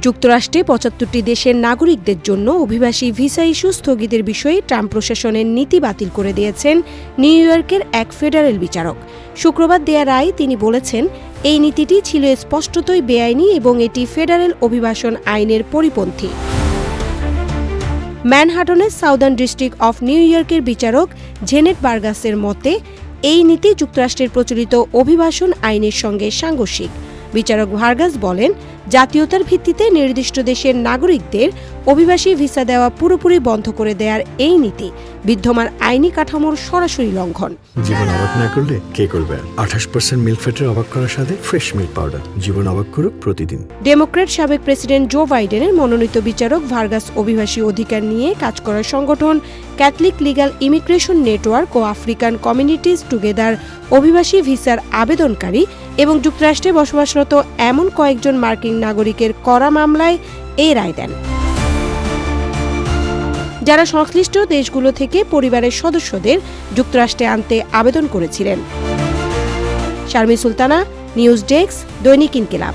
যুক্তরাষ্ট্রে ৭৫টি দেশের নাগরিকদের জন্য অভিবাসী ভিসা ইস্যু স্থগিতের বিষয়ে ট্রাম্প প্রশাসনের নীতি বাতিল করে দিয়েছেন নিউ ইয়র্কের এক ফেডারেল বিচারক। শুক্রবার দেয়া রায়ে তিনি বলেছেন, এই নীতিটি ছিল স্পষ্টতই বেআইনি এবং এটি ফেডারেল অভিবাসন আইনের পরিপন্থী। ম্যানহাটনের সাউদার্ন ডিস্ট্রিক্ট অফ নিউ ইয়র্কের বিচারক জেনেট বার্গাসের মতে, এই নীতি যুক্তরাষ্ট্রের প্রচলিত অভিবাসন আইনের সঙ্গে সাংঘর্ষিক। বিচারক ভার্গাস বলেন, জাতীয়তার ভিত্তিতে নির্দিষ্ট দেশের নাগরিকদের অভিবাসী ভিসা দেওয়া পুরোপুরি বন্ধ করে দেওয়ার এই নীতি বিদ্যমান আইনি কাঠামোর সরাসরি লঙ্ঘন। জীবন অবাক না করলে কে করবে? 28% মিল্ক ফ্যাটের অবাক করার সাথে ফ্রেশ মিল্ক পাউডার। জীবন অবাক করুক প্রতিদিন। ডেমোক্র্যাট সাবেক প্রেসিডেন্ট জো বাইডেনের মনোনীত বিচারক ভার্গাস অভিবাসী অধিকার নিয়ে কাজ করার সংগঠন ক্যাথলিক লিগ্যাল ইমিগ্রেশন নেটওয়ার্ক ও আফ্রিকান কমিউনিটিজ টুগেদার অভিবাসী ভিসার আবেদনকারী এবং যুক্তরাষ্ট্রে বসবাসরত এমন কয়েকজন মার্কিন নাগরিকের করা মামলায় এই রায় দেন, যারা সংশ্লিষ্ট দেশগুলো থেকে পরিবারের সদস্যদের যুক্তরাষ্ট্রে আনতে আবেদন করেছিলেন। শারমিন সুলতানা, নিউজ ডেস্ক, দৈনিক ইনকিলাব।